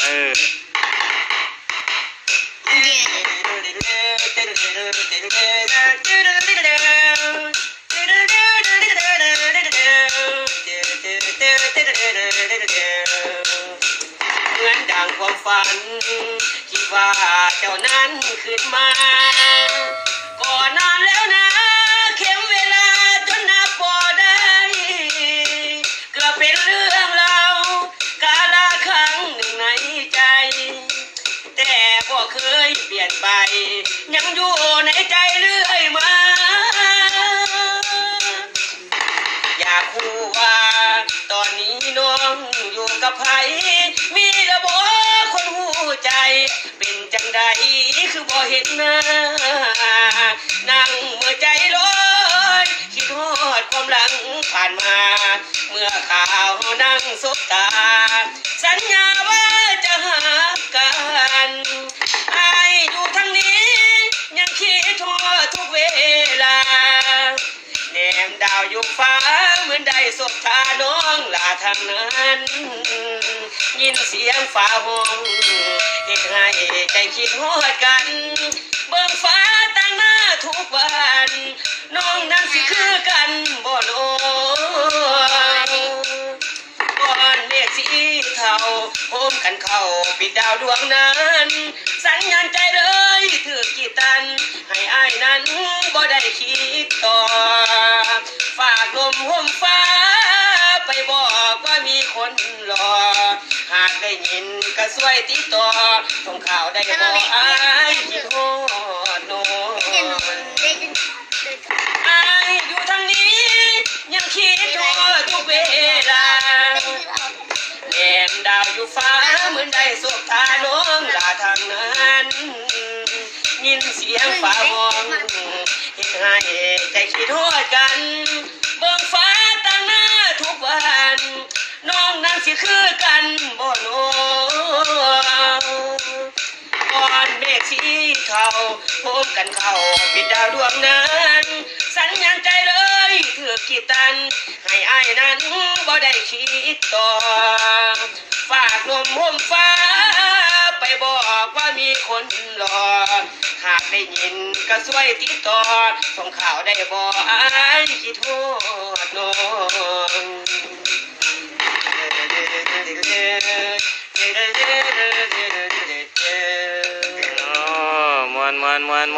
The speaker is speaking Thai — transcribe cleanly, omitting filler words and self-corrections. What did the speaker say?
อเหมือนดังความฝันคิดว่าเจ้านั้นขึ้นมาก่อนนานแล้วนะเข็มเวลาจนนับบ่ได้เกือบเป็นเรื่องราวกาลครั้งหนึ่งในใจแต่ก็เคยเปลี่ยนไปยังอยู่ในใจเรื่อยมาอยากรู้ว่าตอนนี้น้องอยู่กับใครมีระบบคนหูใจเป็นจังใดคือบ่เห็นหน้านั่งเมื่อใจลอยคิดฮอดความหลังผ่านมาเมื่อข่าวนั่งสบตาสัญญาว่าจะหากันอายอยู่ทางนี้ยังคิดทอดทุกเวลาแนมดาวอยู่ฟ้าเหมือนได้สบตาน้องลาทางนั้นยินเสียงฟ้าห้องเฮ็ดให้ใจคิดฮอดกันเบิ่งฟ้าตั้งหน้าทุกวันน้องนั้นสิคือกันบ่น้องก้อนเมฆสีเทาโฮมกันเข้าปิดดาวดวงนั้นสัญญาณใจเลยถือกี่ตันให้อ้ายนั้นบ่ได้คิดต่อฝากลมห่มฟ้าไปบอกว่ามีคนรอหากได้ยินก็ช่วยติดต่อส่งข่าวได้บ่อ้ายคิดฮอดน้องอ้ายอยู่ทางนี้ยังคิดฮอดทุกเวลาแนมดาวอยู่ฟ้าเหมือนได้สบตาน้องลาทางนั้นยินเสียงฟ้าห้องเฮ็ดให้ใจคิดฮอดกันเบิ่งฟ้าตั้งหน้าทุกวันน้องนั้นสิคือกันบ่น้องก้อนเมฆสีเทาโฮมกันเข้าปิดดาวดวงนั้นสัญญาณใจเลยถือกี่ตันให้อ้ายนั้นบ่ได้คิดต่อฝากลมห่มฟ้าไปบอกว่ามีคนรอหากได้ยินก็ช่วยติดต่อส่งข่าวได้บ่อ้ายคิดฮอดน้องอ๋อมวน